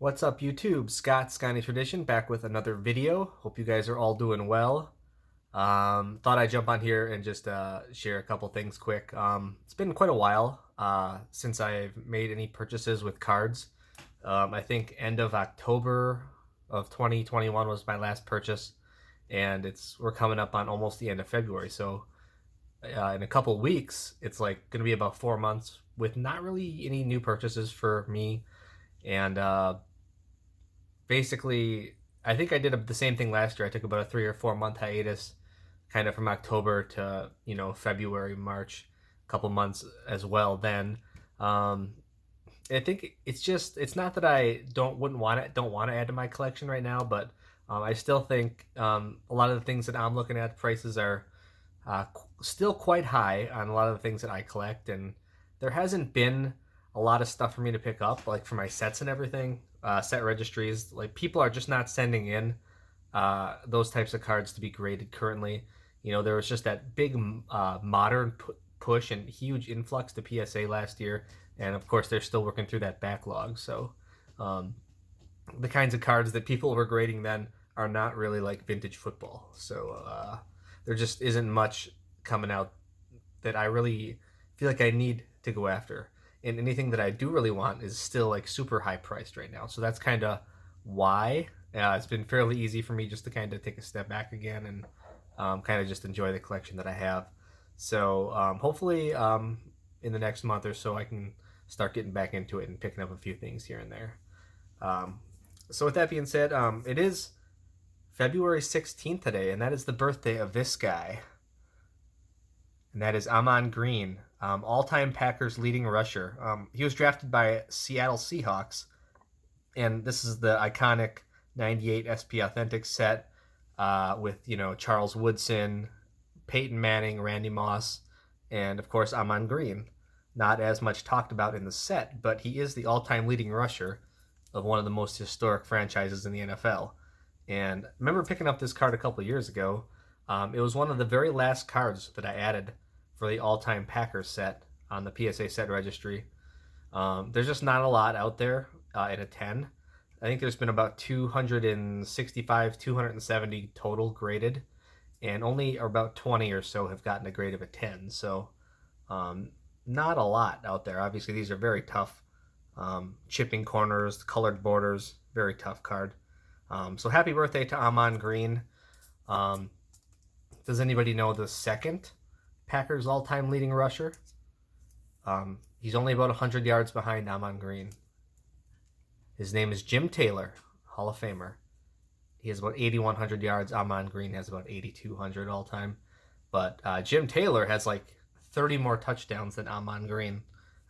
What's up, YouTube? Scott, Scotty Tradition, back with another video. Hope you guys are all doing well. Thought I'd jump on here and just share a couple things quick. It's been quite a while since I've made any purchases with cards. I think end of October of 2021 was my last purchase, and we're coming up on almost the end of February. So in a couple weeks, it's like going to be about 4 months with not really any new purchases for me. And basically, I think I did the same thing last year. I took about a 3 or 4 month hiatus, kind of from October to February, March, a couple months as well. Then I think it's not that I don't want to add to my collection right now, but I still think a lot of the things that I'm looking at, prices are still quite high on a lot of the things that I collect, and there hasn't been a lot of stuff for me to pick up, like for my sets and everything, set registries. Like, people are just not sending in those types of cards to be graded currently. There was just that big modern push and huge influx to PSA last year, and of course they're still working through that backlog. So the kinds of cards that people were grading then are not really like vintage football. So there just isn't much coming out that I really feel like I need to go after. And anything that I do really want is still like super high priced right now. So that's kind of why it's been fairly easy for me just to kind of take a step back again and kind of just enjoy the collection that I have. So hopefully in the next month or so I can start getting back into it and picking up a few things here and there. So with that being said, it is February 16th today, and that is the birthday of this guy. And that is Ahman Green, all-time Packers leading rusher. He was drafted by Seattle Seahawks, and this is the iconic 98 SP Authentic set with, Charles Woodson, Peyton Manning, Randy Moss, and, of course, Ahman Green. Not as much talked about in the set, but he is the all-time leading rusher of one of the most historic franchises in the NFL. And I remember picking up this card a couple of years ago. It was one of the very last cards that I added for the all-time Packers set on the PSA set registry. There's just not a lot out there in a 10. I think there's been about 265, 270 total graded, and only about 20 or so have gotten a grade of a 10. So not a lot out there. Obviously, these are very tough. Chipping corners, colored borders, very tough card. So happy birthday to Ahman Green. Does anybody know the second Packers all-time leading rusher? He's only about 100 yards behind Ahman Green. His name is Jim Taylor, Hall of Famer. He has about 8,100 yards. Ahman Green has about 8,200 all-time. But Jim Taylor has like 30 more touchdowns than Ahman Green.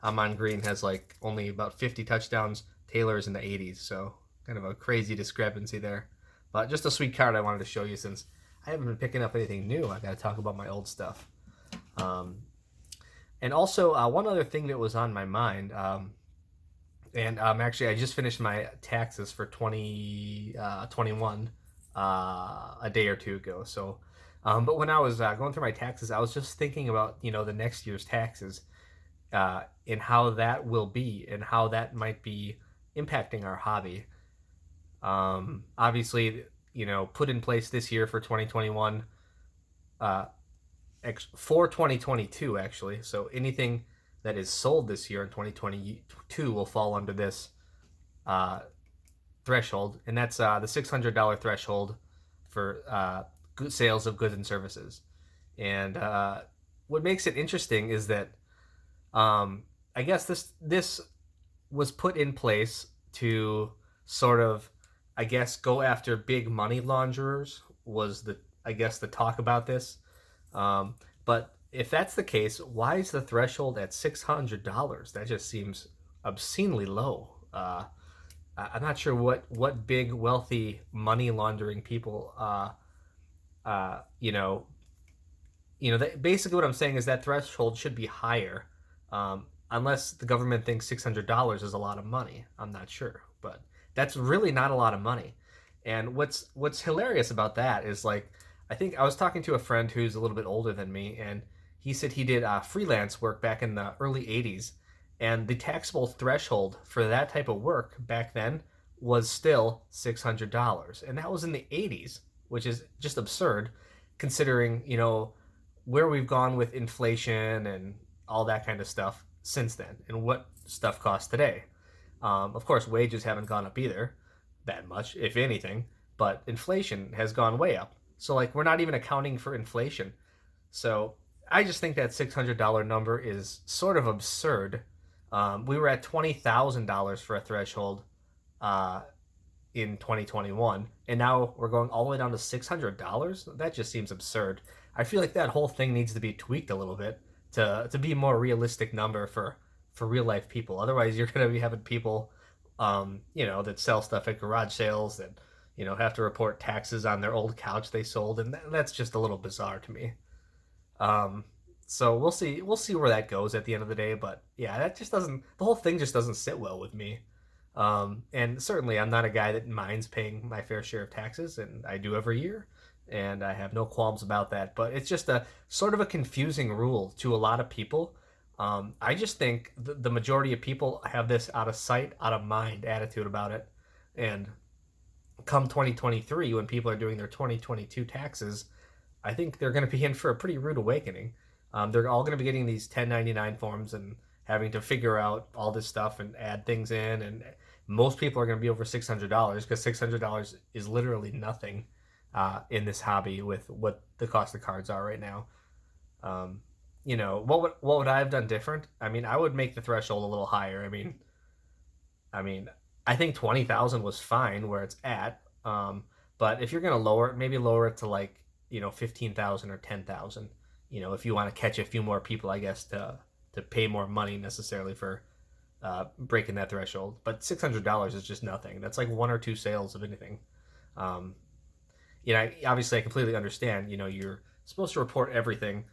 Ahman Green has like only about 50 touchdowns. Taylor's in the 80s, so kind of a crazy discrepancy there. But just a sweet card I wanted to show you since I haven't been picking up anything new. I got to talk about my old stuff. And also, one other thing that was on my mind, actually, I just finished my taxes for 2021 a day or two ago. So, but when I was going through my taxes, I was just thinking about, the next year's taxes and how that will be and how that might be impacting our hobby. Obviously, put in place this year for 2021, for 2022 actually. So anything that is sold this year in 2022 will fall under this threshold, and that's the $600 threshold for good sales of goods and services. And what makes it interesting is that I guess this was put in place to sort of, I guess, go after big money launderers was the talk about this. But if that's the case, why is the threshold at $600? That just seems obscenely low. I'm not sure what big wealthy money laundering people, basically what I'm saying is that threshold should be higher, unless the government thinks $600 is a lot of money. I'm not sure, but that's really not a lot of money. And what's hilarious about that is, like, I think I was talking to a friend who's a little bit older than me, and he said he did freelance work back in the early 80s, and the taxable threshold for that type of work back then was still $600. And that was in the 80s, which is just absurd considering, where we've gone with inflation and all that kind of stuff since then and what stuff costs today. Of course, wages haven't gone up either that much, if anything, but inflation has gone way up. So, like, we're not even accounting for inflation. So, I just think that $600 number is sort of absurd. We were at $20,000 for a threshold uh, in 2021, and now we're going all the way down to $600. That just seems absurd. I feel like that whole thing needs to be tweaked a little bit to be a more realistic number for real life people. Otherwise, you're going to be having people, that sell stuff at garage sales that have to report taxes on their old couch they sold, and that's just a little bizarre to me. Um, so we'll see where that goes at the end of the day. But yeah, that just doesn't the whole thing just doesn't sit well with me. And certainly, I'm not a guy that minds paying my fair share of taxes, and I do every year, and I have no qualms about that. But it's just a sort of a confusing rule to a lot of people. I just think the majority of people have this out of sight, out of mind attitude about it. And come 2023, when people are doing their 2022 taxes, I think they're going to be in for a pretty rude awakening. They're all going to be getting these 1099 forms and having to figure out all this stuff and add things in. And most people are going to be over $600 because $600 is literally nothing in this hobby with what the cost of cards are right now. Um, what would I have done different? I mean, I would make the threshold a little higher. I mean, I think 20,000 was fine where it's at. But if you're gonna lower it, maybe lower it to like 15,000 or 10,000. If you want to catch a few more people, I guess to pay more money necessarily for breaking that threshold. But $600 is just nothing. That's like one or two sales of anything. Um, obviously I completely understand. You're supposed to report everything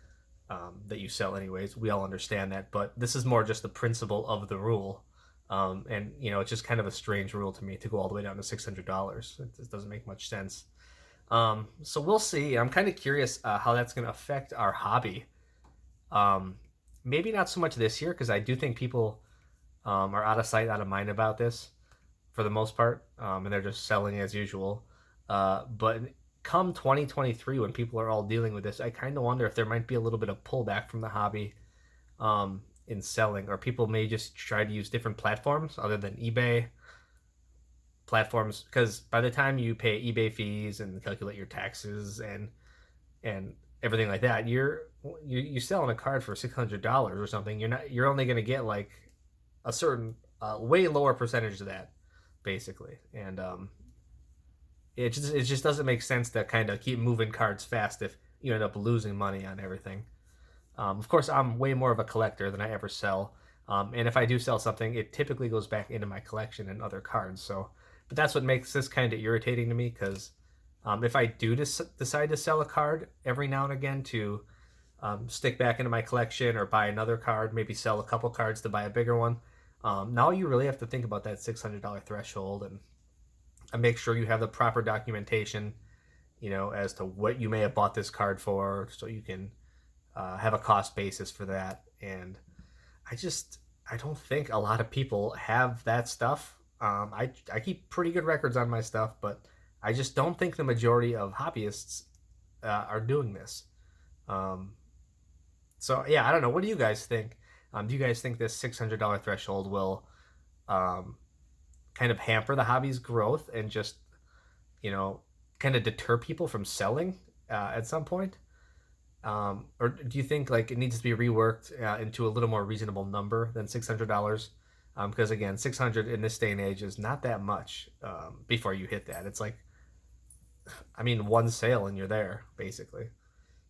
that you sell anyways. We all understand that, but this is more just the principle of the rule. And it's just kind of a strange rule to me to go all the way down to $600. It just doesn't make much sense. So we'll see. I'm kind of curious how that's going to affect our hobby. Um, Maybe not so much this year because I do think people are out of sight, out of mind about this for the most part, and they're just selling as usual. But come 2023, when people are all dealing with this, I kind of wonder if there might be a little bit of pullback from the hobby in selling, or people may just try to use different platforms other than eBay platforms. Because by the time you pay eBay fees and calculate your taxes and everything like that, you selling a card for $600 or something. You're only going to get like a certain way lower percentage of that, basically. And it just doesn't make sense to kind of keep moving cards fast if you end up losing money on everything. Of course, I'm way more of a collector than I ever sell. And if I do sell something, it typically goes back into my collection and other cards. But that's what makes this kind of irritating to me because if I do decide to sell a card every now and again to stick back into my collection or buy another card, maybe sell a couple cards to buy a bigger one, now you really have to think about that $600 threshold and make sure you have the proper documentation, as to what you may have bought this card for, so you can have a cost basis for that. And I don't think a lot of people have that stuff. I keep pretty good records on my stuff, but I just don't think the majority of hobbyists are doing this. Um, so yeah, I don't know. What do you guys think? Do you guys think this $600 threshold will um, kind of hamper the hobby's growth and just you know kind of deter people from selling at some point? Or do you think like it needs to be reworked into a little more reasonable number than $600? Because again, 600 in this day and age is not that much before you hit that. It's like, I mean, one sale and you're there basically.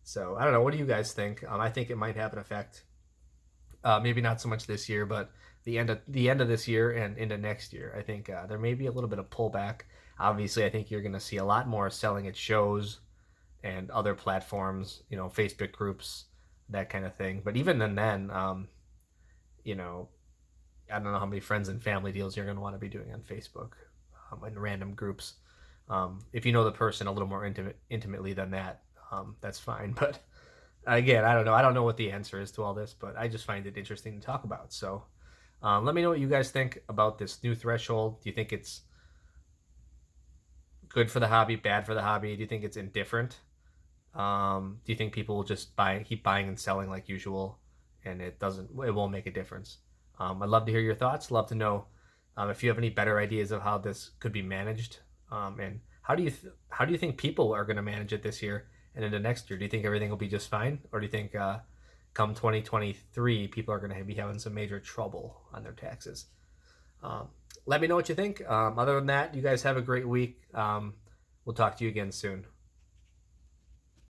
So I don't know. What do you guys think? I think it might have an effect. Maybe not so much this year, but the end of this year and into next year. I think there may be a little bit of pullback. Obviously, I think you're going to see a lot more selling at shows and other platforms, Facebook groups, that kind of thing. But even then, you know, I don't know how many friends and family deals you're going to want to be doing on Facebook in random groups. If you know the person a little more intimately than that, that's fine. But again, I don't know. I don't know what the answer is to all this, but I just find it interesting to talk about. So let me know what you guys think about this new threshold. Do you think it's good for the hobby, bad for the hobby? Do you think it's indifferent? Do you think people will just keep buying and selling like usual, and it won't make a difference? I'd love to hear your thoughts. Love to know if you have any better ideas of how this could be managed, and how do you think people are going to manage it this year and into next year? Do you think everything will be just fine, or do you think come 2023 people are going to be having some major trouble on their taxes? Um, Let me know what you think. Other than that, you guys have a great week. We'll talk to you again soon.